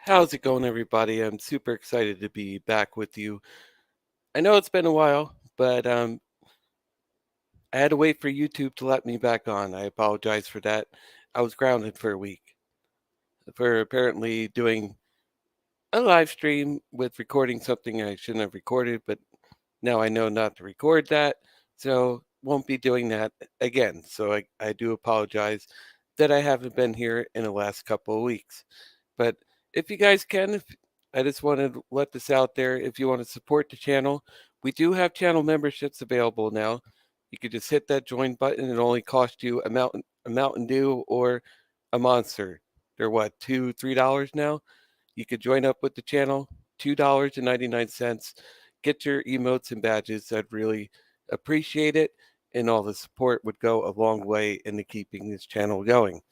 How's it going, everybody? I'm super excited to be back with you. I know it's been a while, but I had to wait for YouTube to let me back on. I apologize for that. I was grounded for a week for apparently doing a live stream with recording something I shouldn't have recorded, but now I know not to record that, so won't be doing that again. So I do apologize that I haven't been here in the last couple of weeks. But if you guys can, I just want to let this out there. If you want to support the channel, we do have channel memberships available now. You could just hit that join button. It only costs you a Mountain Dew or a Monster. They're what, $2, $3 now? You could join up with the channel, $2.99. Get your emotes and badges. I'd really appreciate it. And all the support would go a long way into keeping this channel going.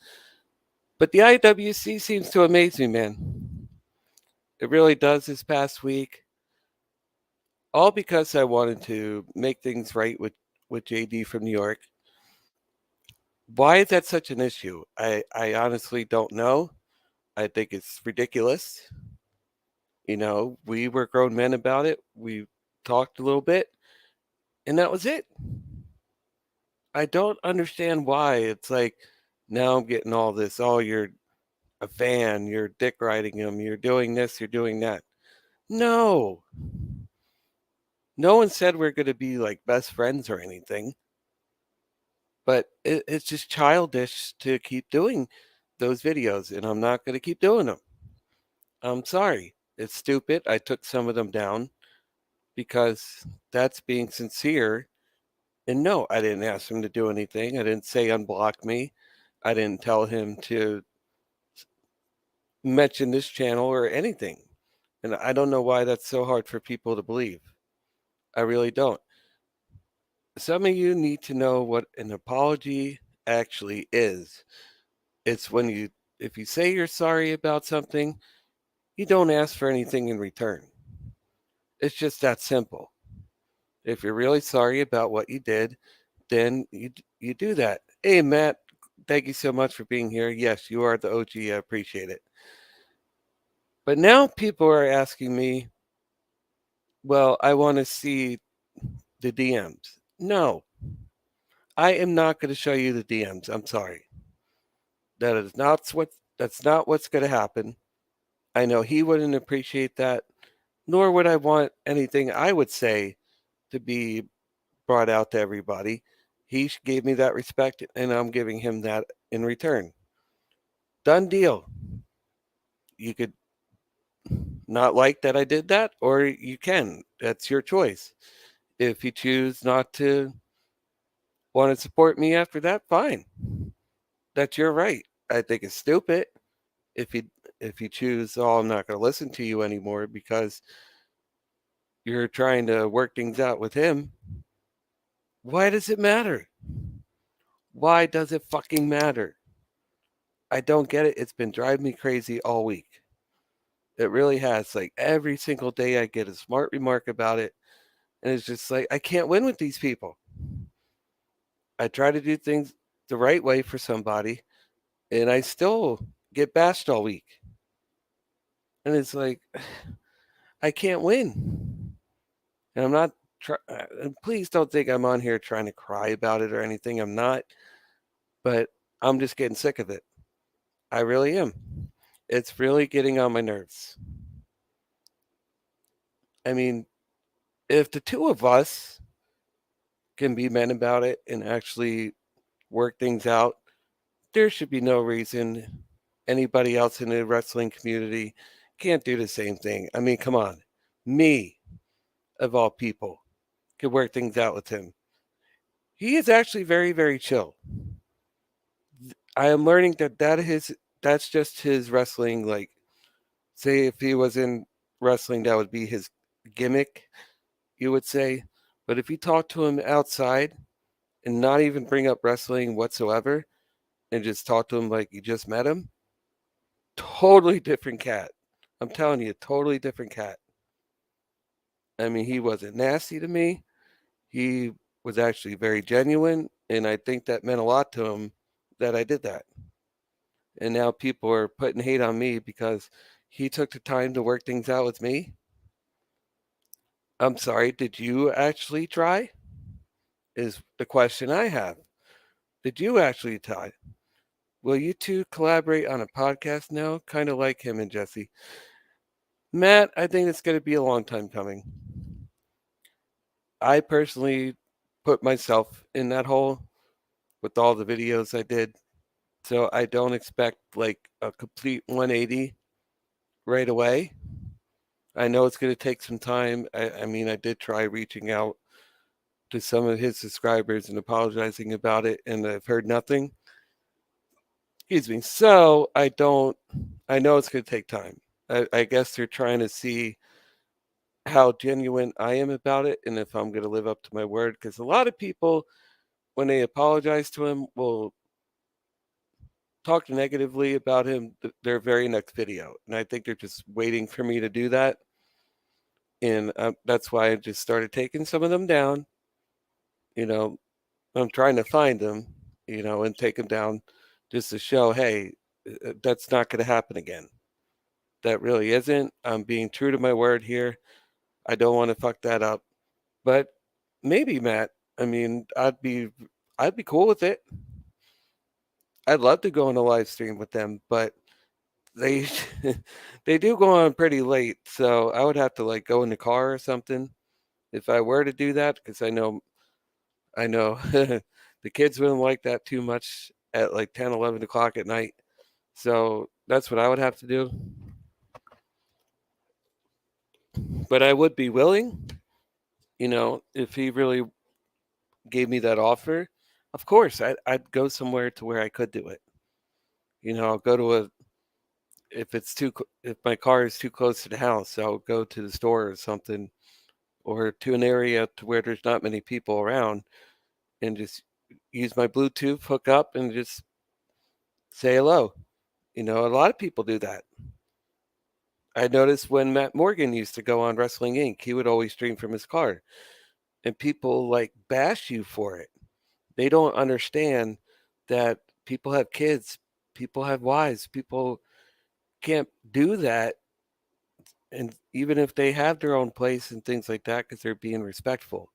But the IWC seems to amaze me, man. It really does this past week. All because I wanted to make things right with JD from New York. Why is that such an issue? I honestly don't know. I think it's ridiculous. We were grown men about it. We talked a little bit, and that was it. I don't understand why. It's like now I'm getting all this. Oh, you're a fan. You're dick riding him. You're doing this. You're doing that. No. No one said we're going to be like best friends or anything, but it's just childish to keep doing those videos, and I'm not going to keep doing them. I'm sorry. It's stupid. I took some of them down because that's being sincere. And no, I didn't ask him to do anything. I didn't say unblock me. I didn't tell him to mention this channel or anything. And I don't know why that's so hard for people to believe. I really don't. Some of you need to know what an apology actually is. It's if you say you're sorry about something, you don't ask for anything in return. It's just that simple. If you're really sorry about what you did, then you do that. Hey, Matt, thank you so much for being here. Yes, you are the OG. I appreciate it. But now people are asking me, well, I want to see the DMs. No, I am not going to show you the DMs. I'm sorry. That's not what's going to happen. I know he wouldn't appreciate that, nor would I want anything I would say to be brought out to everybody. He gave me that respect, and I'm giving him that in return. Done deal. You could not like that I did that, or you can. That's your choice. If you choose not to want to support me after that, fine. That's your right. I think it's stupid if you choose, oh, I'm not going to listen to you anymore because you're trying to work things out with him. Why does it matter? Why does it fucking matter? I don't get it. It's been driving me crazy all week. It really has. Like every single day I get a smart remark about it. And it's just like, I can't win with these people. I try to do things the right way for somebody, and I still get bashed all week. And it's like, I can't win. And I'm not, please don't think I'm on here trying to cry about it or anything. I'm not, but I'm just getting sick of it. I really am. It's really getting on my nerves. I mean, if the two of us can be men about it and actually work things out, there should be no reason anybody else in the wrestling community can't do the same thing. I mean, come on. Me, of all people, could work things out with him. He is actually very, very chill. I am learning that's just his wrestling. Like, say if he was in wrestling, that would be his gimmick, you would say. But if you talk to him outside and not even bring up wrestling whatsoever and just talk to him like you just met him, totally different cat. I'm telling you, totally different cat. I mean, he wasn't nasty to me. He was actually very genuine, and I think that meant a lot to him that I did that. And now people are putting hate on me because he took the time to work things out with me. I'm sorry, did you actually try? Is the question I have. Did you actually try? Will you two collaborate on a podcast now? Kind of like him and Jesse. Matt, I think it's going to be a long time coming. I personally put myself in that hole with all the videos I did. So I don't expect like a complete 180 right away. I know it's going to take some time. I mean, I did try reaching out to some of his subscribers and apologizing about it, and I've heard nothing. Excuse me. So I know it's going to take time. I guess they're trying to see how genuine I am about it and if I'm going to live up to my word. Because a lot of people, when they apologize to him, will talk negatively about him their very next video. And I think they're just waiting for me to do that. And that's why I just started taking some of them down. You know, I'm trying to find them, and take them down just to show, hey, that's not going to happen again. That really isn't. I'm being true to my word here. I don't want to fuck that up. But maybe, Matt. I mean, I'd be cool with it. I'd love to go on a live stream with them, but they they do go on pretty late, so I would have to like go in the car or something if I were to do that because I know the kids wouldn't like that too much at like 10, 11 o'clock at night. So that's what I would have to do. But I would be willing, if he really gave me that offer. Of course, I'd go somewhere to where I could do it. I'll go to if my car is too close to the house, I'll go to the store or something, or to an area to where there's not many people around, and just use my Bluetooth, hook up, and just say hello. A lot of people do that. I noticed when Matt Morgan used to go on Wrestling Inc., he would always stream from his car, and people like bash you for it. They don't understand that people have kids, people have wives, people can't do that. And even if they have their own place and things like that, because they're being respectful.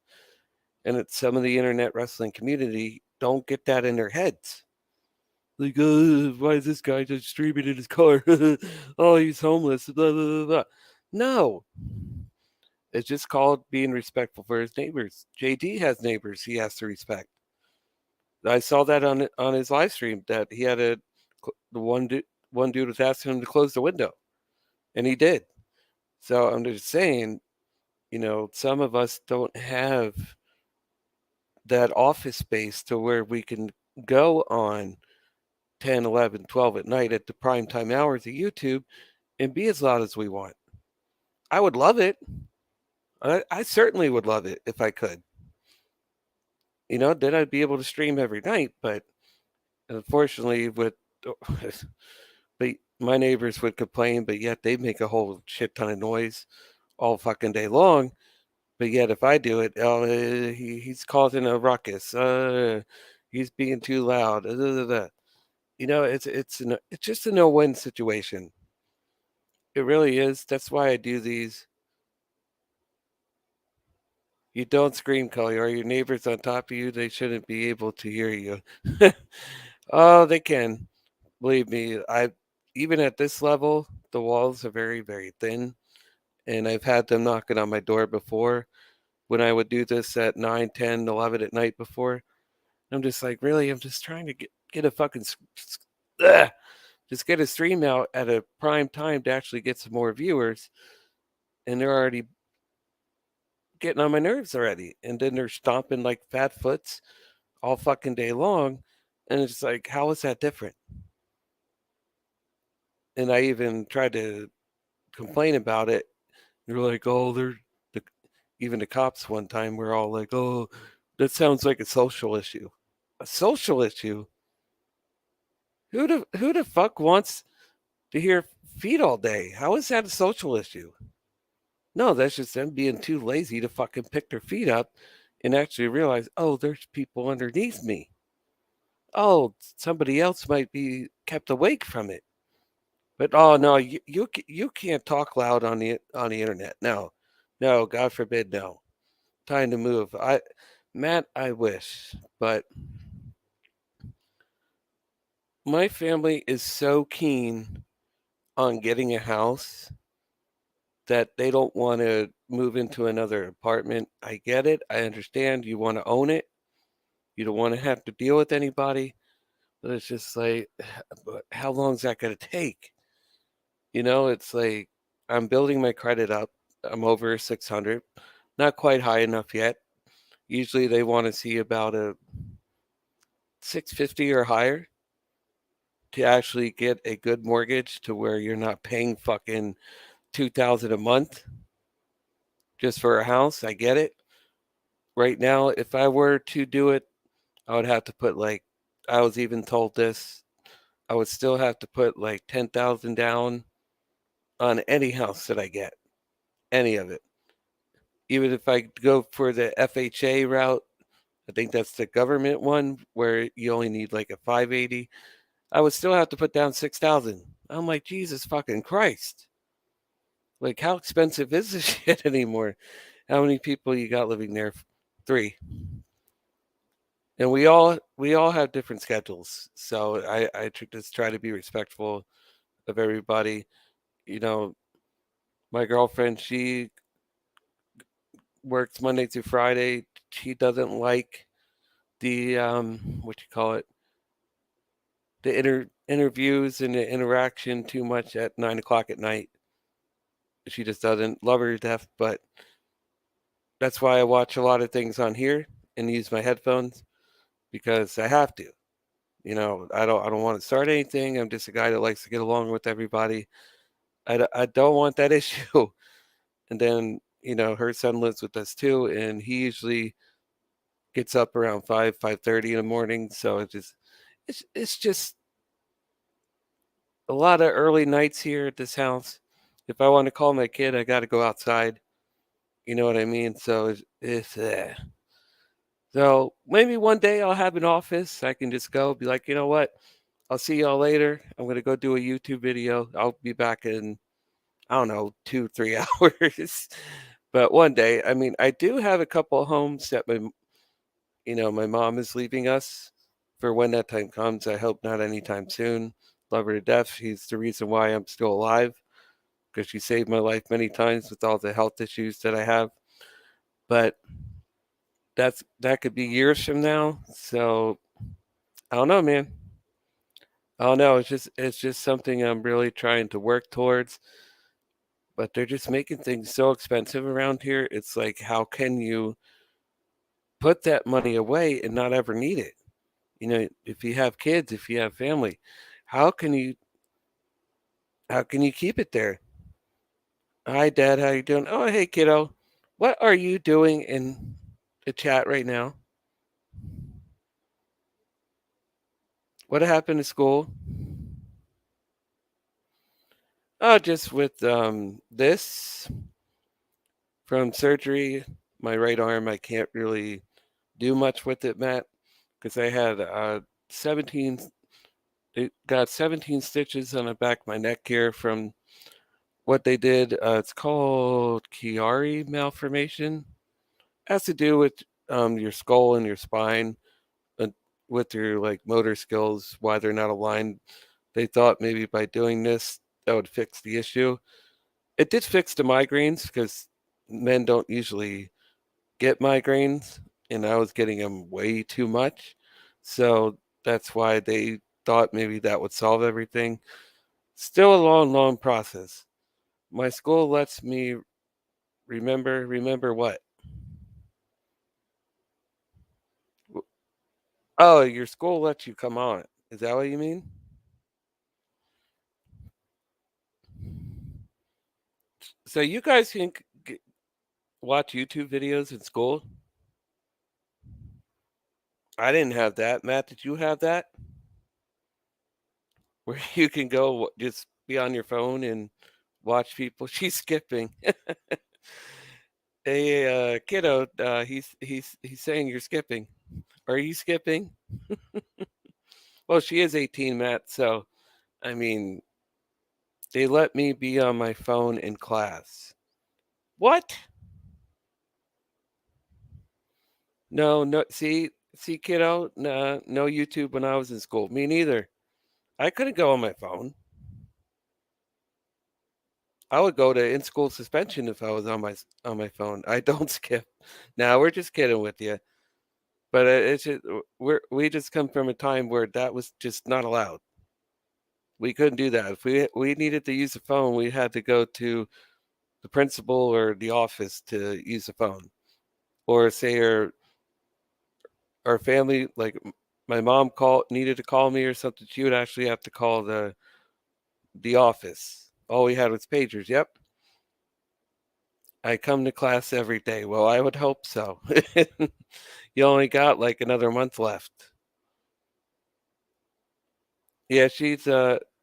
And it's some of the internet wrestling community don't get that in their heads. Like, why is this guy just streaming in his car? Oh, he's homeless. Blah, blah, blah, blah. No, it's just called being respectful for his neighbors. JD has neighbors he has to respect. I saw that on his live stream that he had the one dude was asking him to close the window, and he did. So I'm just saying, some of us don't have that office space to where we can go on 10, 11, 12 at night at the prime time hours of YouTube and be as loud as we want. I would love it. I certainly would love it if I could. Then I'd be able to stream every night. But unfortunately, but my neighbors would complain, but yet they make a whole shit ton of noise all fucking day long. But yet, if I do it, he's causing a ruckus. He's being too loud. It's just a no-win situation. It really is. That's why I do these. You don't scream, Cully, or your neighbors on top of you, they shouldn't be able to hear you. Oh, they can. Believe me, even at this level, the walls are very, very thin, and I've had them knocking on my door before when I would do this at 9, 10, 11 at night before. I'm just like, really? I'm just trying to get a fucking just get a stream out at a prime time to actually get some more viewers, and they're already getting on my nerves already. And then they're stomping like fat foots all fucking day long, and it's like, how is that different? And I even tried to complain about it. They're like, oh, the, even the cops one time were all like, oh, that sounds like a social issue. A social issue? Who the fuck wants to hear feet all day? How is that a social issue? No, that's just them being too lazy to fucking pick their feet up and actually realize, oh, there's people underneath me. Oh, somebody else might be kept awake from it. But oh no, you can't talk loud on the internet. No, no, God forbid, no. Time to move. Matt, I wish, but my family is so keen on getting a house that they don't want to move into another apartment. I get it. I understand you want to own it. You don't want to have to deal with anybody, but it's just like, but how long is that going to take? It's like I'm building my credit up. I'm over 600, not quite high enough yet. Usually they want to see about a 650 or higher to actually get a good mortgage to where you're not paying fucking 2,000 a month just for a house. I get it. Right now, if I were to do it, I would have to put like I was even told this. I would still have to put like 10,000 down on any house that I get, any of it. Even if I go for the FHA route, I think that's the government one where you only need like a 580. I would still have to put down 6,000. I'm like, Jesus fucking Christ. Like, how expensive is this shit anymore? How many people you got living there? Three. And we all have different schedules. So I just try to be respectful of everybody. You know, my girlfriend, she works Monday through Friday. She doesn't like the what you call it, the interviews and the interaction too much at 9 o'clock at night. She just doesn't love her to death, but that's why I watch a lot of things on here and use my headphones because I have to. I don't want to start anything. I'm just a guy that likes to get along with everybody. I don't want that issue. And then, her son lives with us too, and he usually gets up around 5:30 in the morning. So it's just a lot of early nights here at this house. If I want to call my kid, I got to go outside. You know what I mean? So so maybe one day I'll have an office. I can just go be like, you know what? I'll see y'all later. I'm gonna go do a YouTube video. I'll be back in, I don't know, 2, 3 hours. But one day, I mean, I do have a couple of homes that my mom is leaving us for when that time comes. I hope not anytime soon. Love her to death. She's the reason why I'm still alive because she saved my life many times with all the health issues that I have. But that could be years from now. So I don't know, man. I don't know. It's just something I'm really trying to work towards. But they're just making things so expensive around here. It's like, how can you put that money away and not ever need it? If you have kids, if you have family, how can you how can you keep it there? Hi, Dad. How you doing? Oh, hey, kiddo. What are you doing in the chat right now? What happened to school? Oh, just with this from surgery, my right arm. I can't really do much with it, Matt, because I had 17. It got 17 stitches on the back of my neck here from what they did. It's called Chiari malformation. It has to do with your skull and your spine, uh, with your like motor skills, why they're not aligned. They thought maybe by doing this that would fix the issue. It did fix the migraines because men don't usually get migraines, and I was getting them way too much. So that's why they thought maybe that would solve everything. Still a long, long process. My school lets me remember what? Oh, your school lets you come on it. Is that what you mean? So you guys can watch YouTube videos in school? I didn't have that. Matt, did you have that? Where you can go just be on your phone and watch people. She's skipping. Hey, kiddo, he's saying you're skipping. Are you skipping? Well, she is 18, Matt. So I mean, They let me be on my phone in class. What? No, no. See, kiddo. Nah, no YouTube when I was in school. Me neither. I couldn't go on my phone. I would go to in-school suspension if I was on my phone. I don't skip. Now we're just kidding with you, but it's just we just come from a time where that was just not allowed. We couldn't do that. If we needed to use the phone, we had to go to the principal or the office to use the phone, or say our family, like my mom called needed to call me or something. She would actually have to call the office. All we had was pagers. Yep. I come to class every day. Well, I would hope so. You only got like another month left. Yeah,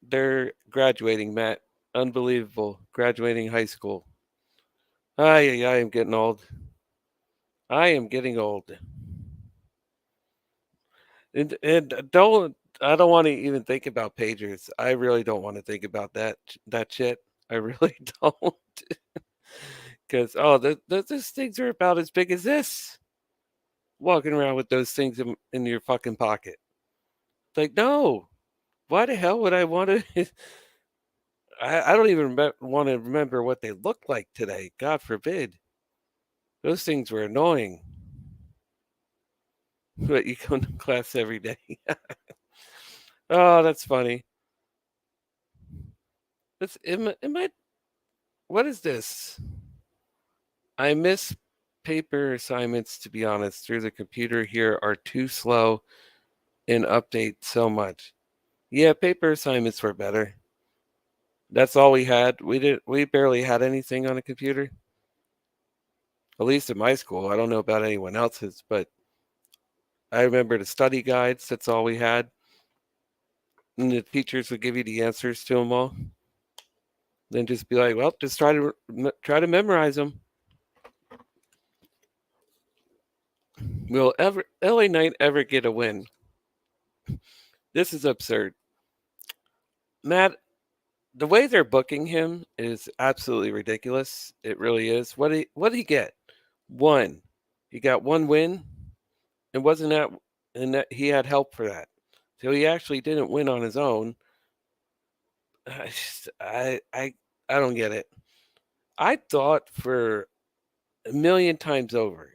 they're graduating, Matt. Unbelievable. Graduating high school. I am getting old. I am getting old. And I don't want to even think about pagers. I really don't want to think about that shit. I really don't. Because those things are about as big as this. Walking around with those things in your fucking pocket. Like, no. Why the hell would I want to? I don't even want to remember what they looked like today. God forbid. Those things were annoying. But you come to class every day. Oh, that's funny. Am I, what is this? I miss paper assignments, to be honest. Through the computer here are too slow and update so much. Yeah, paper assignments were better. That's all we had. We barely had anything on a computer. At least at my school. I don't know about anyone else's, but I remember the study guides, that's all we had. And the teachers would give you the answers to them all. Then just be like, well, just try to memorize them. Will LA Knight ever get a win? This is absurd. Matt, the way they're booking him is absolutely ridiculous. It really is. What did he get? One. He got one win, and wasn't that and that he had help for that. So he actually didn't win on his own. I just, I don't get it. I thought for a million times over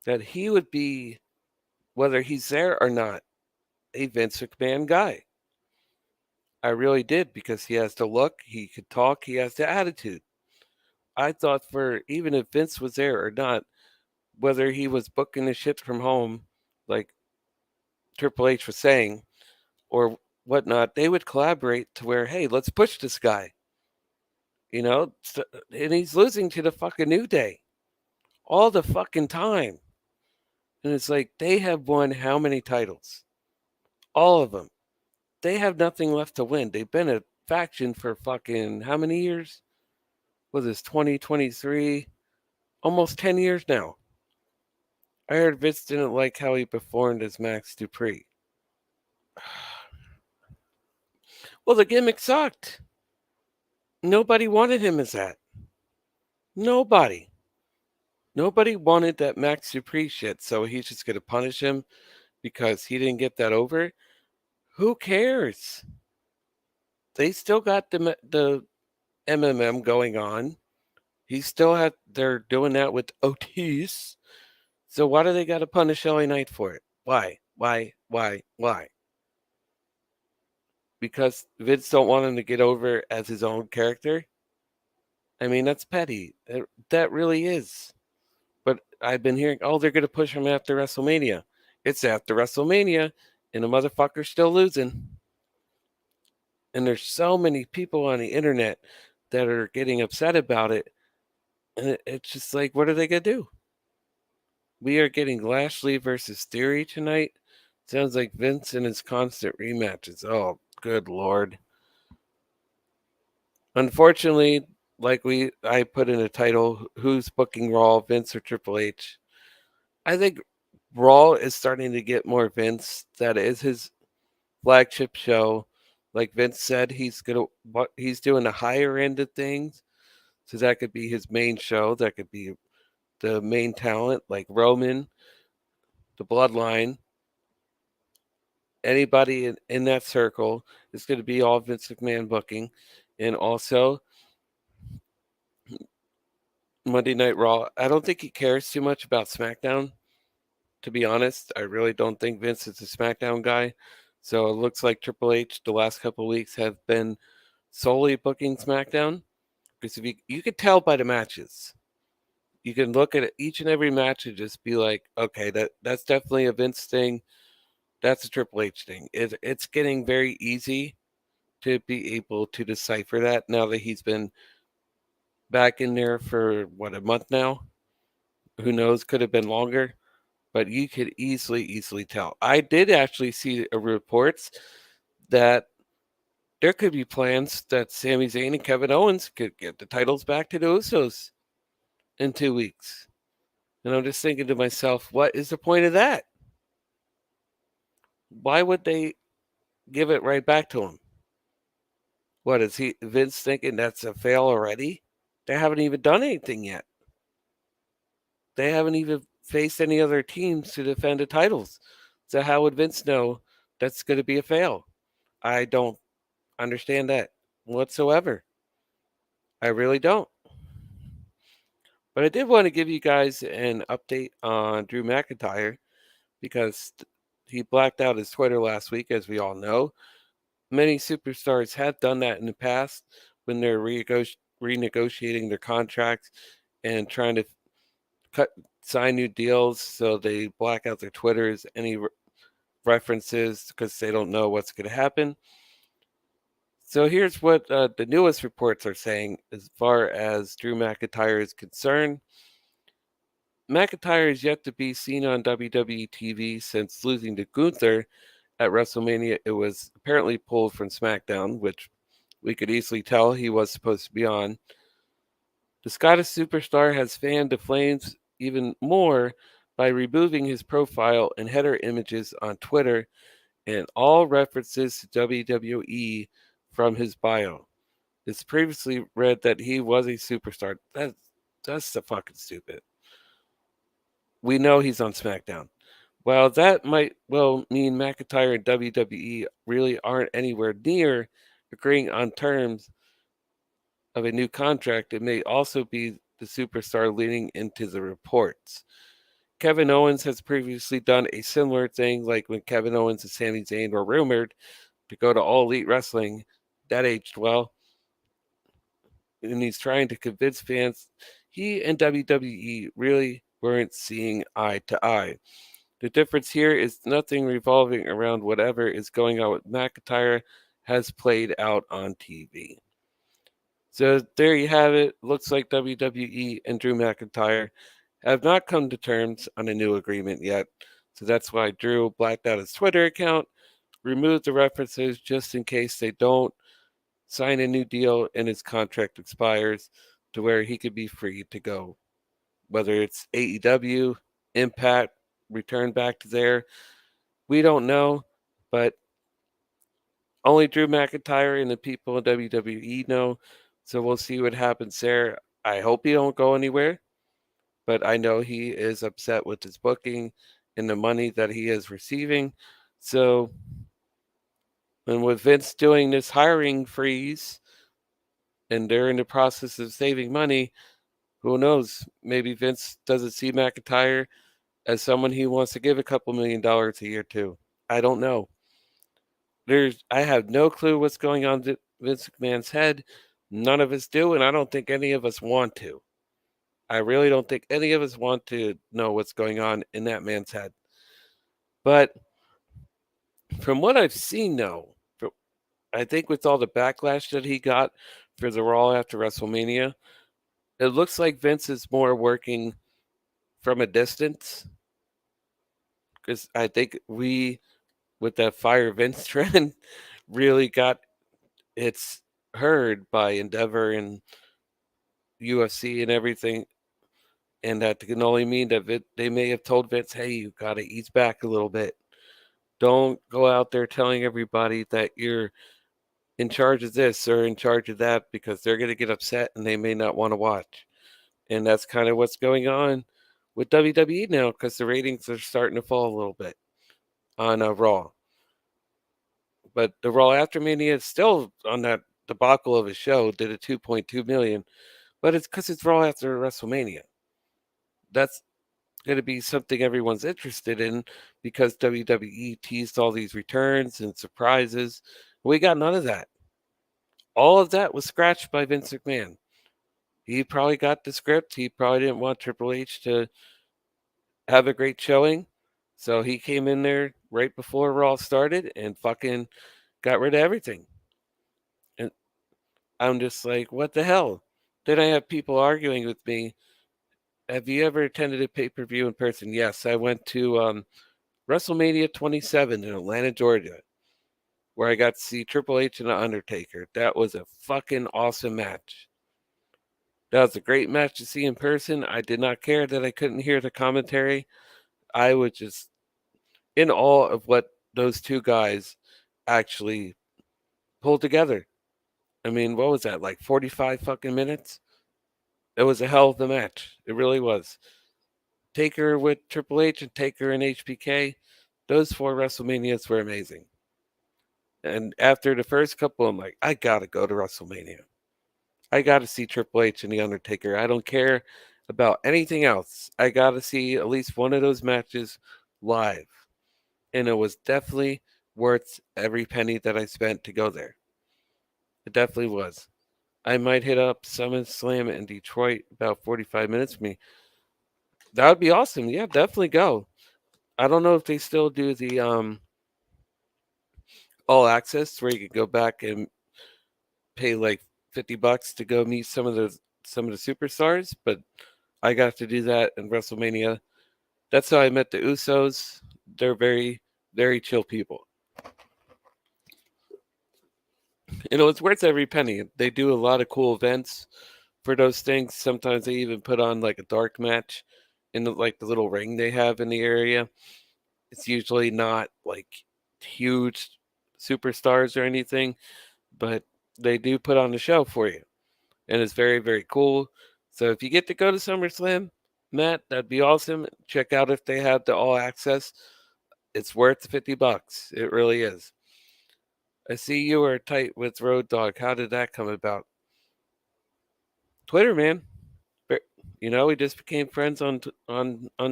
that he would be, whether he's there or not, a Vince McMahon guy. I really did, because he has the look, he could talk, he has the attitude. I thought for even if Vince was there or not, whether he was booking the shit from home, like Triple H was saying, or whatnot, they would collaborate to where, hey, let's push this guy. And he's losing to the fucking New Day all the fucking time. And it's like, they have won how many titles? All of them. They have nothing left to win. They've been a faction for fucking how many years? Was this 2023? Almost 10 years now. I heard Vince didn't like how he performed as Max Dupree. Well, the gimmick sucked. Nobody wanted him as that. Nobody. Nobody wanted that Max Dupree shit, so he's just going to punish him because he didn't get that over. Who cares? They still got the MMM going on. They're doing that with Otis. So why do they got to punish LA Knight for it? Why? Why? Because Vince don't want him to get over as his own character? I mean, that's petty. That really is. But I've been hearing, oh, they're going to push him after WrestleMania. It's after WrestleMania, and the motherfucker's still losing. And there's so many people on the internet that are getting upset about it. And it's just like, what are they going to do? We are getting Lashley versus Theory tonight. Sounds like Vince and his constant rematches. Oh, good Lord. Unfortunately, like I put in a title, who's booking Raw, Vince or Triple H? I think Raw is starting to get more Vince. That is his flagship show. Like Vince said, he's doing the higher end of things. So that could be his main show. That could be the main talent, like Roman, the Bloodline, anybody in that circle is going to be all Vince McMahon booking. And also Monday Night Raw. I don't think he cares too much about SmackDown, to be honest. I really don't think Vince is a SmackDown guy. So it looks like Triple H the last couple of weeks have been solely booking SmackDown. Because if you could tell by the matches, you can look at each and every match and just be like, okay, that's definitely a Vince thing. That's a Triple H thing. It's getting very easy to be able to decipher that now that he's been back in there for what, a month now. Who knows? Could have been longer, but you could easily tell. I did actually see reports that there could be plans that Sami Zayn and Kevin Owens could get the titles back to the Usos in 2 weeks. And I'm just thinking to myself, what is the point of that? Why would they give it right back to him? What is Vince thinking that's a fail already? They haven't even done anything yet. They haven't even faced any other teams to defend the titles. So how would Vince know that's going to be a fail? I don't understand that whatsoever. I really don't. But I did want to give you guys an update on Drew McIntyre because he blacked out his Twitter last week, as we all know. Many superstars have done that in the past when they're renegotiating their contracts and trying to sign new deals, so they black out their Twitters, any references, because they don't know what's going to happen. So here's what the newest reports are saying as far as Drew McIntyre is concerned. McIntyre is yet to be seen on WWE TV since losing to Gunther at WrestleMania. It was apparently pulled from SmackDown, which we could easily tell he was supposed to be on. The Scottish superstar has fanned the flames even more by removing his profile and header images on Twitter and all references to WWE from his bio. It's previously read that he was a superstar. That's so fucking stupid. We know he's on SmackDown. While that might well mean McIntyre and WWE really aren't anywhere near agreeing on terms of a new contract, it may also be the superstar leaning into the reports. Kevin Owens has previously done a similar thing, like when Kevin Owens and Sami Zayn were rumored to go to All Elite Wrestling. That aged well. And he's trying to convince fans he and WWE really weren't seeing eye to eye. The difference here is nothing revolving around whatever is going on with McIntyre has played out on TV. So there you have it. Looks like WWE and Drew McIntyre have not come to terms on a new agreement yet. So that's why Drew blacked out his Twitter account, removed the references just in case they don't sign a new deal and his contract expires, to where he could be free to go. Whether it's AEW, Impact, return back to there, we don't know. But only Drew McIntyre and the people in WWE know. So we'll see what happens there. I hope he don't go anywhere, but I know he is upset with his booking and the money that he is receiving. So, and with Vince doing this hiring freeze and they're in the process of saving money, who knows? Maybe Vince doesn't see McIntyre as someone he wants to give a couple $1 million a year to. I don't know. I have no clue what's going on in Vince McMahon's head. None of us do, and I don't think any of us want to. I really don't think any of us want to know what's going on in that man's head. But from what I've seen, though, I think with all the backlash that he got for the Raw after WrestleMania, it looks like Vince is more working from a distance. Because I think we, with that Fire Vince trend, really got its heard by Endeavor and UFC and everything. And that can only mean that they may have told Vince, hey, you got to ease back a little bit. Don't go out there telling everybody that you're in charge of this or in charge of that because they're going to get upset and they may not want to watch. And that's kind of what's going on with WWE now because the ratings are starting to fall a little bit on Raw. But the Raw After Mania is still on that debacle of a show, did a 2.2 million, but it's because it's Raw after WrestleMania. That's going to be something everyone's interested in because WWE teased all these returns and surprises. We got none of that. All of that was scratched by Vince McMahon. He probably got the script. He probably didn't want Triple H to have a great showing. So he came in there right before Raw started and fucking got rid of everything. And I'm just like, what the hell? Then I have people arguing with me. Have you ever attended a pay per view in person? Yes, I went to WrestleMania 27 in Atlanta, Georgia, where I got to see Triple H and The Undertaker. That was a fucking awesome match. That was a great match to see in person. I did not care that I couldn't hear the commentary. I was just in awe of what those two guys actually pulled together. I mean, what was that, like 45 fucking minutes? It was a hell of a match. It really was. Taker with Triple H and Taker and HBK, those 4 WrestleManias were amazing. And after the first couple, I'm like, I gotta go to WrestleMania. I gotta see Triple H and The Undertaker. I don't care about anything else. I gotta see at least one of those matches live. And it was definitely worth every penny that I spent to go there. It definitely was. I might hit up SummerSlam in Detroit about 45 minutes from me. That would be awesome. Yeah, definitely go. I don't know if they still do the all access where you can go back and pay like $50 to go meet some of the superstars, but I got to do that in WrestleMania. That's how I met the Usos. They're very, very chill people. It's worth every penny. They do a lot of cool events for those things. Sometimes they even put on like a dark match in the little ring they have in the area. It's usually not like huge superstars or anything, but they do put on the show for you. And it's very, very cool. So if you get to go to SummerSlam, Matt, that'd be awesome. Check out if they have the all access. It's worth the $50. It really is. I see you are tight with Road Dogg. How did that come about? Twitter, man. We just became friends on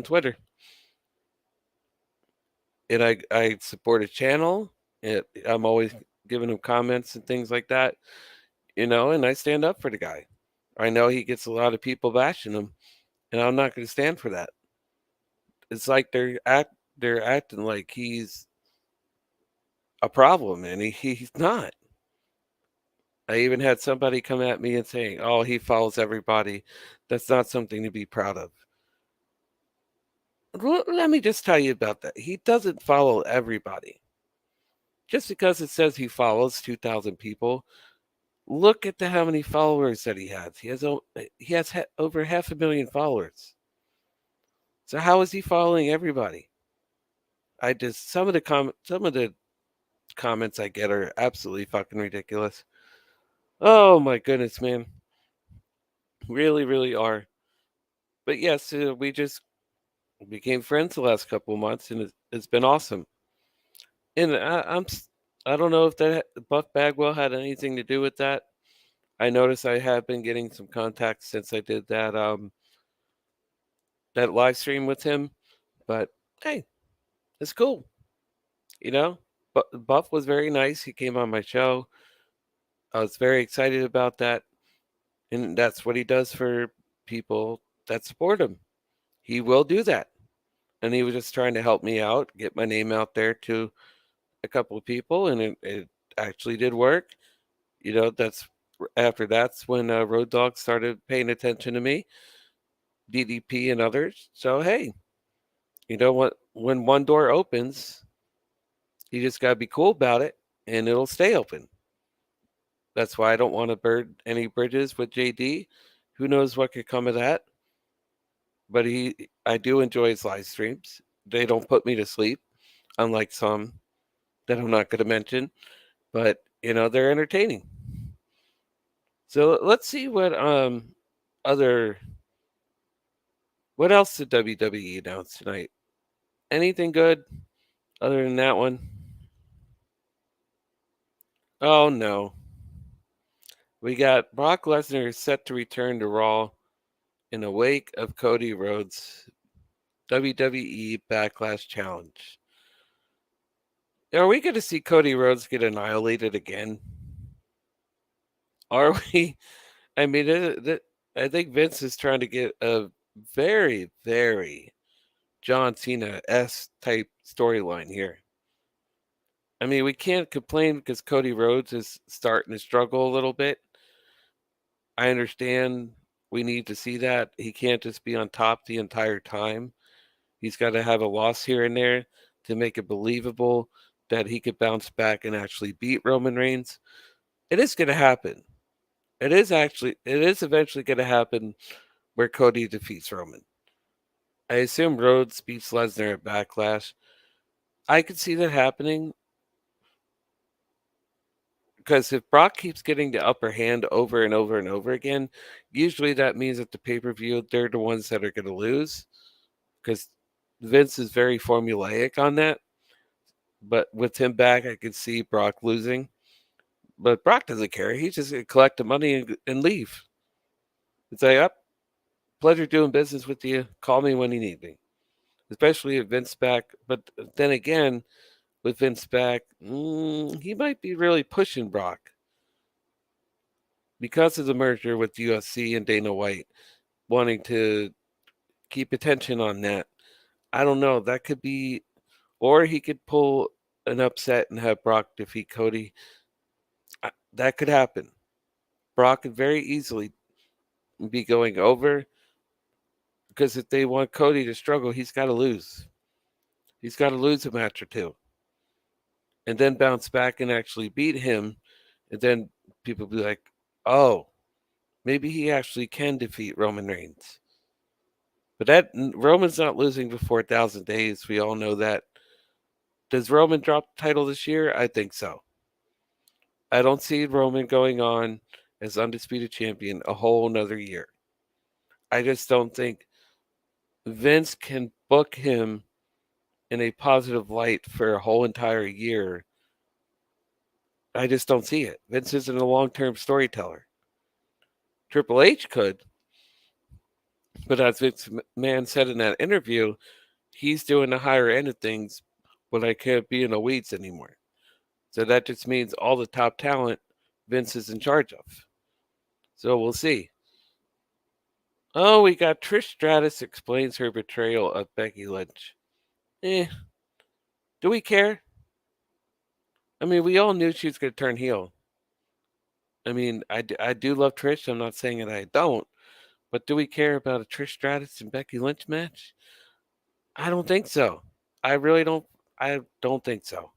Twitter, and I support a channel. I'm always giving him comments and things like that. And I stand up for the guy. I know he gets a lot of people bashing him, and I'm not going to stand for that. It's like they're acting like he's a problem, and he's not. I even had somebody come at me and saying, "Oh, he follows everybody." That's not something to be proud of. Let me just tell you about that. He doesn't follow everybody. Just because it says he follows 2,000 people, look at how many followers that he has. He has over 500,000 followers. So how is he following everybody? Some of the comments I get are absolutely fucking ridiculous. Oh my goodness, man. Really, really are. But yes, we just became friends the last couple of months, and it's been awesome. And I don't know if that Buff Bagwell had anything to do with that. I noticed I have been getting some contacts since I did that live stream with him. But hey, it's cool, you know. But Buff was very nice. He came on my show. I was very excited about that, and that's what he does for people that support him. He will do that, and he was just trying to help me out, get my name out there to a couple of people, and it actually did work. That's when Road Dogg started paying attention to me, DDP and others. So hey, you know what? When one door opens, you just gotta be cool about it, and it'll stay open. That's why I don't want to burn any bridges with JD. Who knows what could come of that? But I do enjoy his live streams. They don't put me to sleep, unlike some that I'm not going to mention. But they're entertaining. So let's see other what else did WWE announce tonight? Anything good other than that one? Oh no. We got Brock Lesnar set to return to Raw in the wake of Cody Rhodes' WWE Backlash Challenge. Are we going to see Cody Rhodes get annihilated again? Are we? I mean, I think Vince is trying to get a very, very John Cena-esque type storyline here. I mean, we can't complain because Cody Rhodes is starting to struggle a little bit. I understand we need to see that. He can't just be on top the entire time. He's got to have a loss here and there to make it believable that he could bounce back and actually beat Roman Reigns. It is going to happen. It is eventually going to happen where Cody defeats Roman. I assume Rhodes beats Lesnar at Backlash. I could see that happening because if Brock keeps getting the upper hand over and over and over again, usually that means at the pay per view, they're the ones that are going to lose because Vince is very formulaic on that. But with him back, I could see Brock losing. But Brock doesn't care. He's just going to collect the money and leave. It's like, up, pleasure doing business with you. Call me when you need me. Especially if Vince back. But then again, with Vince back, he might be really pushing Brock because of the merger with UFC and Dana White, wanting to keep attention on that. I don't know. That could be, or he could pull an upset and have Brock defeat Cody. That could happen. Brock could very easily be going over because if they want Cody to struggle, he's got to lose. He's got to lose a match or two and then bounce back and actually beat him. And then people be like, oh, maybe he actually can defeat Roman Reigns. But that Roman's not losing for 4,000 days. We all know that. Does Roman drop the title this year? I think so. I don't see Roman going on as undisputed champion a whole nother year. I just don't think Vince can book him in a positive light for a whole entire year. I just don't see it. Vince isn't a long term storyteller. Triple H could, but as Vince McMahon said in that interview, he's doing the higher end of things, but I can't be in the weeds anymore. So that just means all the top talent Vince is in charge of. So we'll see. Oh, we got Trish Stratus explains her betrayal of Becky Lynch. Do we care? I mean, we all knew she was going to turn heel. I mean, I do love Trish. I'm not saying that I don't. But do we care about a Trish Stratus and Becky Lynch match? I don't think so. I really don't. I don't think so.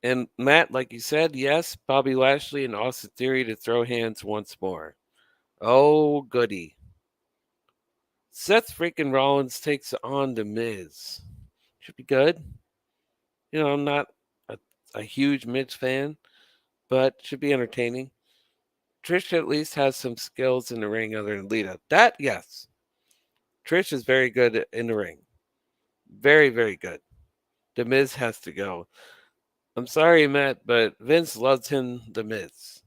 And Matt, like you said, yes, Bobby Lashley and Austin Theory to throw hands once more. Oh, goody. Seth freaking Rollins takes on The Miz. Should be good. I'm not a huge Miz fan, but should be entertaining. Trish at least has some skills in the ring other than Lita. That, yes. Trish is very good in the ring. Very, very good. The Miz has to go. I'm sorry, Matt, but Vince loves him, The Miz.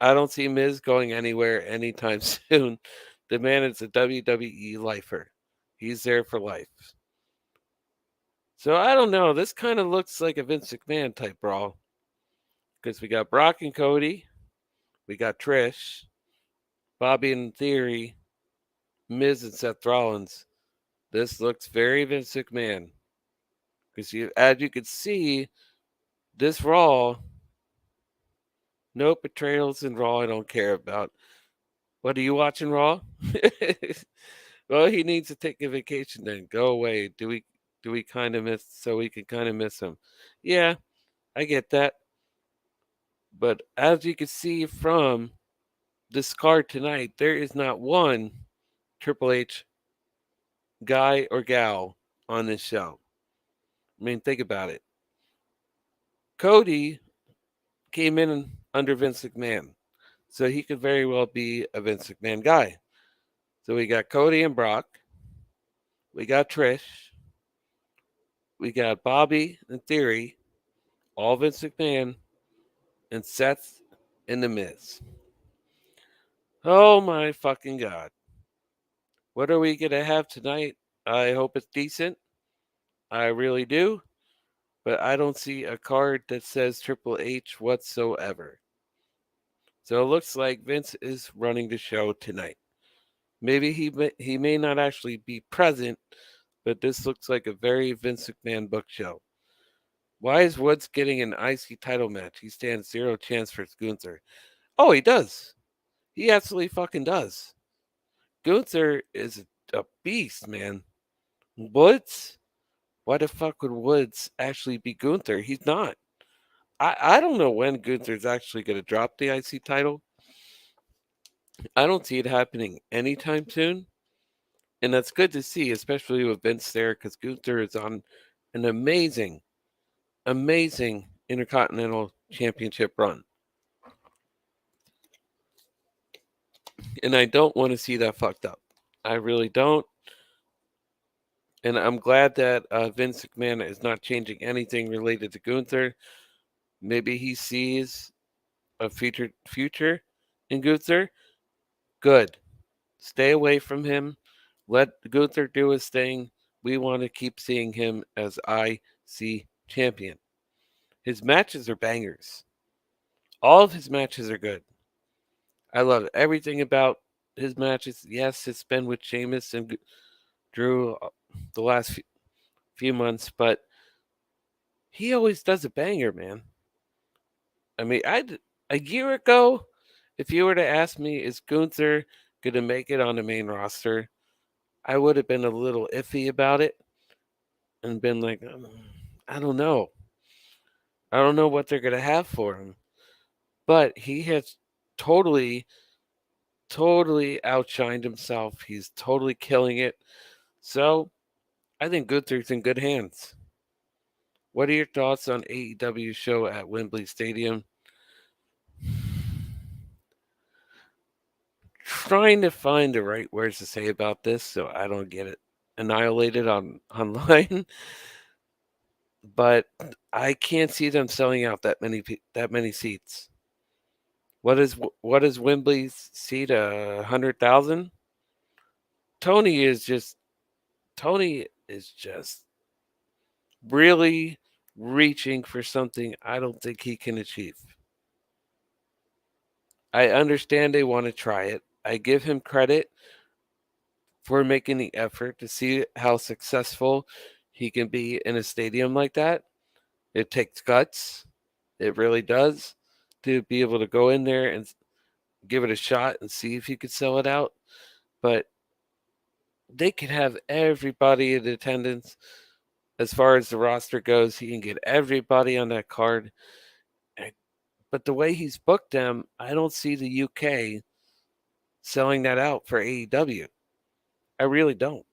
I don't see Miz going anywhere anytime soon. The man is a WWE lifer. He's there for life. So I don't know. This kind of looks like a Vince McMahon type brawl. Because we got Brock and Cody. We got Trish. Bobby and Theory. Miz and Seth Rollins. This looks very Vince McMahon. Because as you can see, this Raw, no betrayals in Raw I don't care about. What are you watching Raw? Well, he needs to take a vacation then. Go away. Do we kind of miss so we can kind of miss him? Yeah, I get that. But as you can see from this card tonight, there is not one Triple H guy or gal on this show. I mean, think about it. Cody came in under Vince McMahon, so he could very well be a Vince McMahon guy. So we got Cody and Brock, we got Trish, we got Bobby and Theory, all Vince McMahon, and Seth and The Miz. Oh my fucking god. What are we going to have tonight? I hope it's decent. I really do. But I don't see a card that says Triple H whatsoever. So it looks like Vince is running the show tonight. Maybe he may not actually be present, but this looks like a very Vince McMahon book show. Why is Woods getting an IC title match? He stands zero chance for Gunther. Oh, he does. He absolutely fucking does. Gunther is a beast, man. Woods? Why the fuck would Woods actually be Gunther? He's not. I don't know when Gunther's actually going to drop the IC title. I don't see it happening anytime soon. And that's good to see, especially with Vince there, because Gunther is on an amazing, amazing Intercontinental Championship run. And I don't want to see that fucked up. I really don't. And I'm glad that Vince McMahon is not changing anything related to Gunther. Maybe he sees a future in Gunther. Good. Stay away from him. Let Gunther do his thing. We want to keep seeing him as IC champion. His matches are bangers. All of his matches are good. I love everything about his matches. Yes, it's been with Sheamus and Drew the last few months, but he always does a banger, man. I mean, a year ago, if you were to ask me, is Gunther going to make it on the main roster? I would have been a little iffy about it and been like, I don't know. I don't know what they're going to have for him. But he has totally, totally outshined himself. He's totally killing it. So I think Gunther's in good hands. What are your thoughts on AEW show at Wembley Stadium? Trying to find the right words to say about this so I don't get it annihilated online. But I can't see them selling out that many seats. What is Wembley's seat? 100,000. Tony is just really reaching for something I don't think he can achieve. I understand they want to try it. I give him credit for making the effort to see how successful he can be in a stadium like that. It takes guts. It really does to be able to go in there and give it a shot and see if you could sell it out. But they can have everybody in attendance. As far as the roster goes, he can get everybody on that card. But the way he's booked them, I don't see the UK selling that out for AEW. I really don't.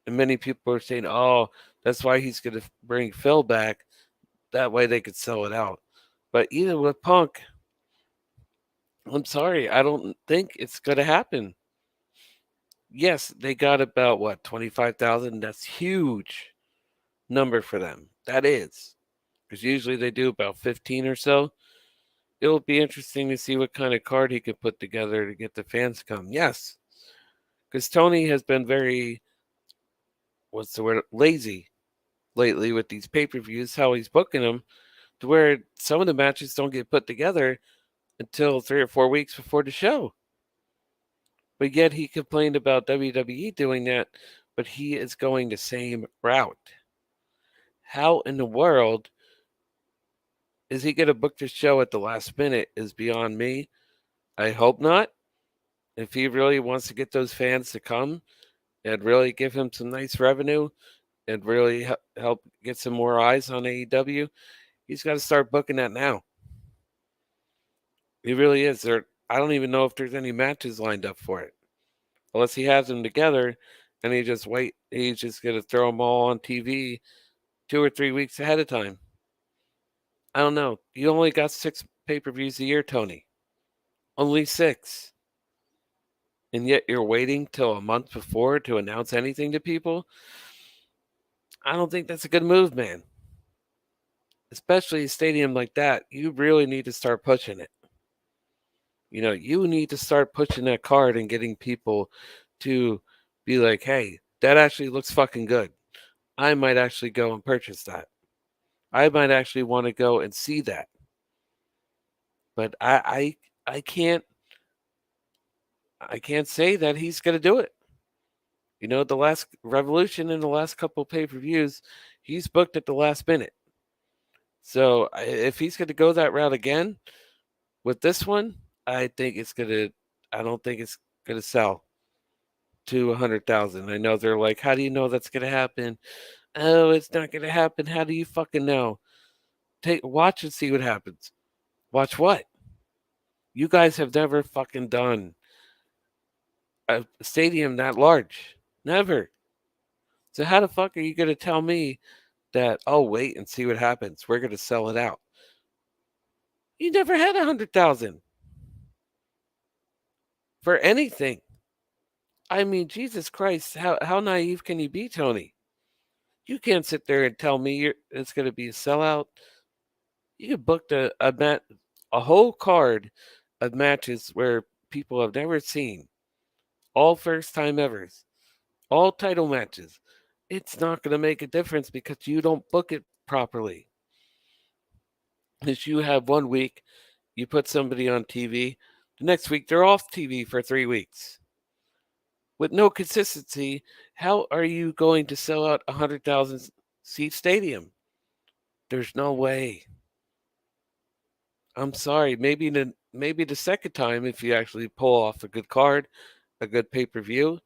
And many people are saying, oh, that's why he's going to bring Phil back. That way they could sell it out. But even with Punk, I'm sorry, I don't think it's going to happen. Yes, they got about, 25,000? That's huge number for them. That is. Because usually they do about 15 or so. It'll be interesting to see what kind of card he could put together to get the fans to come. Yes. Because Tony has been very, lazy lately with these pay-per-views, how he's booking them, to where some of the matches don't get put together until 3 or 4 weeks before the show. But yet he complained about WWE doing that, but he is going the same route. How in the world is he going to book the show at the last minute is beyond me. I hope not. If he really wants to get those fans to come and really give him some nice revenue and really help get some more eyes on AEW, he's got to start booking that now. He really is. I don't even know if there's any matches lined up for it. Unless he has them together and he's just going to throw them all on TV 2 or 3 weeks ahead of time. I don't know. You only got 6 pay-per-views a year, Tony. Only 6. And yet you're waiting till a month before to announce anything to people? I don't think that's a good move, man. Especially a stadium like that, you really need to start pushing it. You need to start pushing that card and getting people to be like, hey, that actually looks fucking good. I might actually go and purchase that. I might actually want to go and see that. But I can't say that he's gonna do it. The last Revolution in the last couple pay-per-views, he's booked at the last minute. So if he's gonna go that route again with this one, I don't think it's gonna sell to 100,000. I know they're like, how do you know that's gonna happen? Oh, it's not gonna happen. How do you fucking know? Watch and see what happens. Watch what? You guys have never fucking done a stadium that large. Never. So how the fuck are you gonna tell me that, oh, wait and see what happens? We're gonna sell it out. You never had 100,000 for anything. I mean, Jesus Christ, how naive can you be, Tony? You can't sit there and tell me it's gonna be a sellout. You booked a whole card of matches where people have never seen, all first time evers, all title matches. It's not going to make a difference because you don't book it properly. Because you have 1 week, you put somebody on TV, the next week they're off TV for 3 weeks. With no consistency, how are you going to sell out a 100,000 seat stadium? There's no way. I'm sorry. Maybe the second time, if you actually pull off a good card, a good pay-per-view,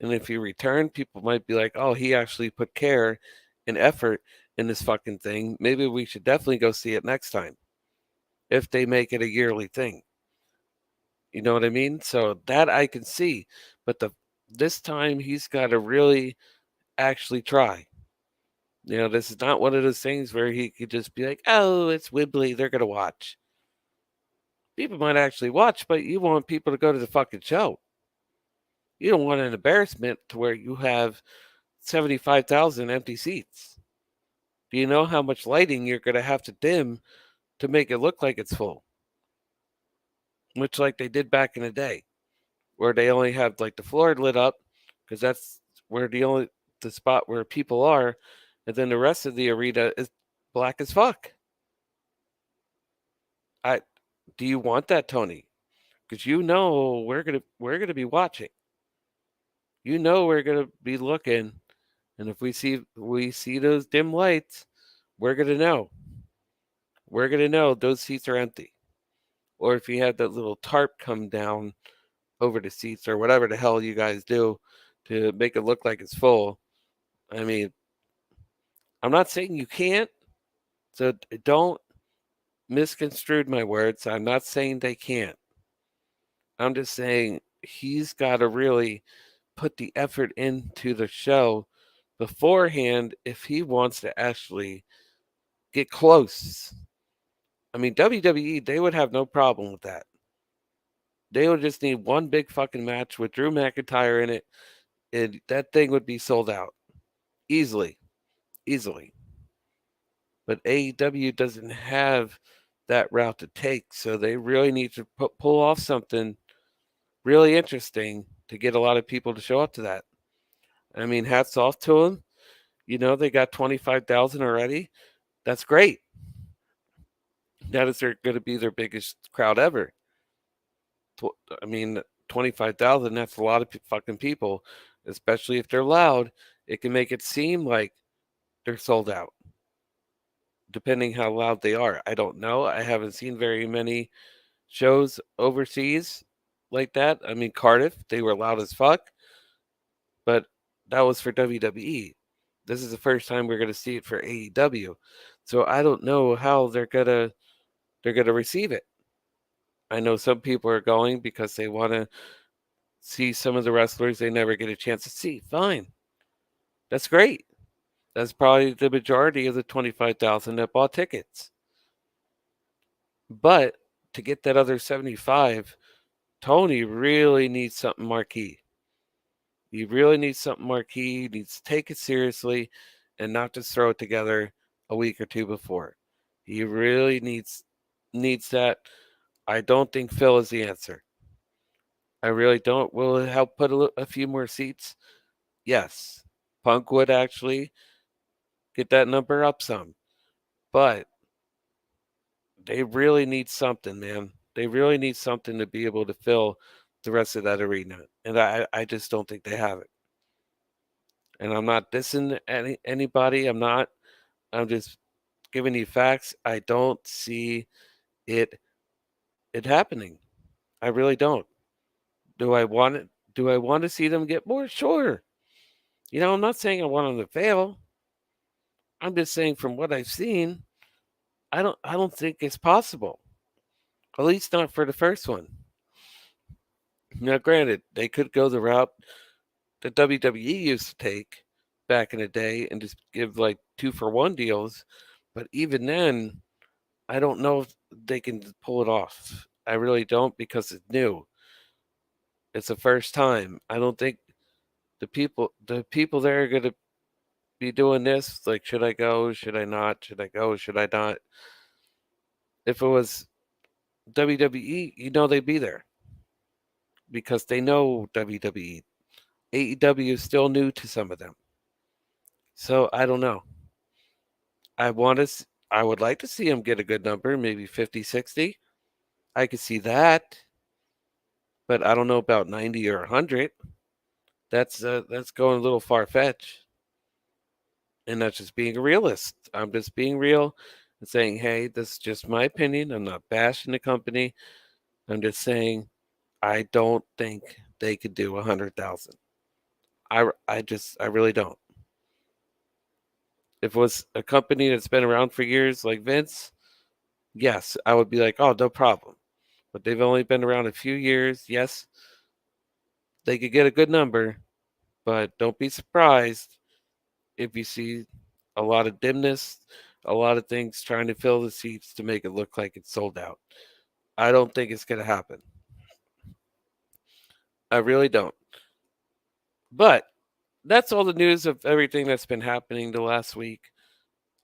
and if you return, people might be like, oh, he actually put care and effort in this fucking thing. Maybe we should definitely go see it next time if they make it a yearly thing. You know what I mean? So that I can see. But this time he's got to really actually try. This is not one of those things where he could just be like, oh, it's Wibbly. They're going to watch. People might actually watch, but you want people to go to the fucking show. You don't want an embarrassment to where you have 75,000 empty seats. Do you know how much lighting you're going to have to dim to make it look like it's full? Much like they did back in the day, where they only have like the floor lit up because that's where the spot where people are, and then the rest of the arena is black as fuck. Do you want that, Tony? Because we're gonna be watching. We're gonna be looking, and if we see those dim lights, we're gonna know. We're gonna know those seats are empty. Or if you have that little tarp come down over the seats or whatever the hell you guys do to make it look like it's full. I mean, I'm not saying you can't, so don't misconstrue my words. I'm not saying they can't. I'm just saying he's got to really put the effort into the show beforehand if he wants to actually get close. I mean, WWE, they would have no problem with that. They would just need one big fucking match with Drew McIntyre in it, and that thing would be sold out easily. But AEW doesn't have that route to take, so they really need to pull off something really interesting to get a lot of people to show up to that. I mean, hats off to them. They got 25,000 already. That's great. That is going to be their biggest crowd ever. I mean, 25,000, that's a lot of fucking people, especially if they're loud. It can make it seem like they're sold out, depending how loud they are. I don't know. I haven't seen very many shows overseas like that. I mean, Cardiff, they were loud as fuck, but that was for WWE. This is the first time we're going to see it for AEW. So I don't know how they're going to receive it. I know some people are going because they want to see some of the wrestlers they never get a chance to see. Fine. That's great. That's probably the majority of the 25,000 that bought tickets. But to get that other 75, Tony really needs something marquee. He really needs something marquee. He needs to take it seriously and not just throw it together a week or two before. He really needs that. I don't think Phil is the answer. I really don't. Will it help put a few more seats? Yes. Punk would actually get that number up some. But they really need something, man. They really need something to be able to fill the rest of that arena. And I just don't think they have it. And I'm not dissing anybody. I'm just giving you facts. I don't see it happening. I really don't. Do I want it? Do I want to see them get more? Sure. I'm not saying I want them to fail. I'm just saying from what I've seen, I don't think it's possible. At least not for the first one. Now granted, they could go the route that WWE used to take back in the day and just give like 2-for-1 deals, but even then, I don't know if they can pull it off. I really don't because it's new. It's the first time. I don't think the people there are gonna be doing this. Like, should I go? Should I not? Should I go? Should I not? If it was WWE, they'd be there because they know WWE. AEW is still new to some of them, so I don't know. I want to. I would like to see him get a good number, maybe 50, 60. I could see that, but I don't know about 90 or 100. That's going a little far fetched, and that's just being a realist. I'm just being real and saying, hey, this is just my opinion. I'm not bashing the company. I'm just saying I don't think they could do 100,000. I really don't. If it was a company that's been around for years like Vince, yes, I would be like, oh, no problem. But they've only been around a few years. Yes, they could get a good number, but don't be surprised if you see a lot of dimness, a lot of things trying to fill the seats to make it look like it's sold out. I don't think it's going to happen. I really don't. But that's all the news of everything that's been happening the last week.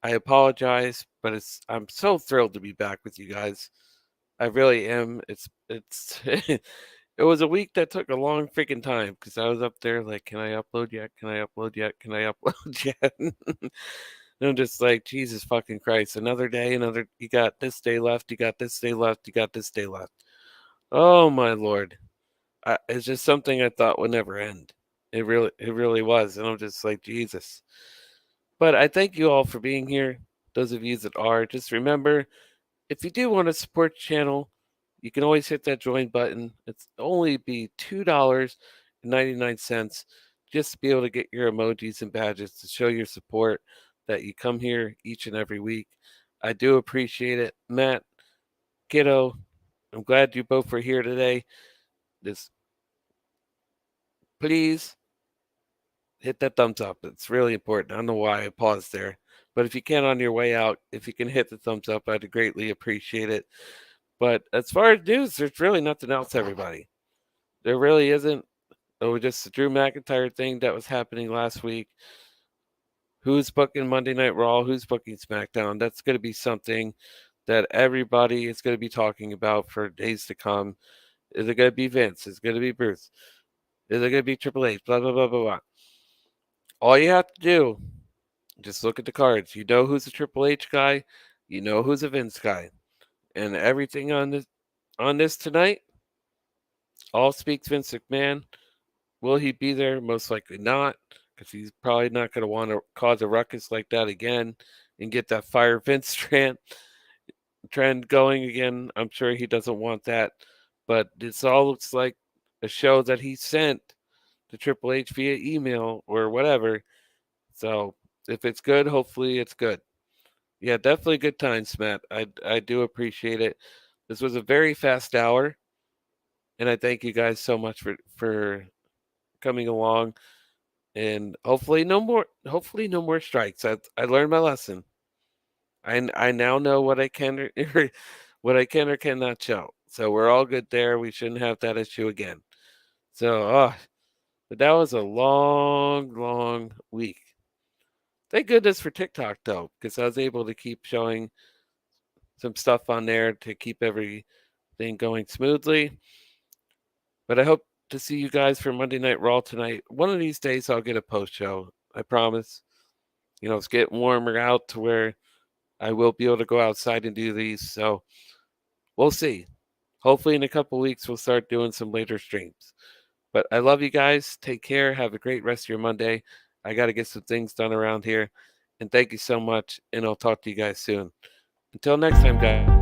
I apologize, but I'm so thrilled to be back with you guys. I really am. It's it was a week that took a long freaking time because I was up there like, can I upload yet? Can I upload yet? Can I upload yet? And I'm just like, Jesus fucking Christ! Another day, another. You got this day left. You got this day left. You got this day left. Oh my lord! It's just something I thought would never end. It really was, and I'm just like, Jesus. But I thank you all for being here. Those of you that are, just remember, if you do want to support the channel, you can always hit that join button. It's only be $2.99 just to be able to get your emojis and badges to show your support that you come here each and every week. I do appreciate it. Matt, Kiddo, I'm glad you both were here today. Just please hit that thumbs up. It's really important. I don't know why I paused there. But if you can on your way out, if you can hit the thumbs up, I'd greatly appreciate it. But as far as news, there's really nothing else, everybody. There really isn't. It was just the Drew McIntyre thing that was happening last week. Who's booking Monday Night Raw? Who's booking SmackDown? That's going to be something that everybody is going to be talking about for days to come. Is it going to be Vince? Is it going to be Bruce? Is it going to be Triple H? Blah, blah, blah, blah, blah. All you have to do, just look at the cards. You know who's a Triple H guy. You know who's a Vince guy. And everything on this tonight all speaks Vince McMahon. Will he be there? Most likely not, because he's probably not going to want to cause a ruckus like that again and get that Fire Vince trend going again. I'm sure he doesn't want that. But this all looks like a show that he sent to Triple H via email or whatever. So if it's good, hopefully it's good. Yeah, definitely good times, Matt. I do appreciate it. This was a very fast hour, and I thank you guys so much for coming along. And hopefully no more. Hopefully no more strikes. I learned my lesson. I now know what I can what I can or cannot show. So we're all good there. We shouldn't have that issue again. So, but that was a long, long week. Thank goodness for TikTok though, because I was able to keep showing some stuff on there to keep everything going smoothly. But I hope to see you guys for Monday Night Raw tonight. One of these days I'll get a post show. I promise. It's getting warmer out to where I will be able to go outside and do these. So we'll see. Hopefully in a couple weeks we'll start doing some later streams. But I love you guys. Take care. Have a great rest of your Monday. I got to get some things done around here. And thank you so much. And I'll talk to you guys soon. Until next time, guys.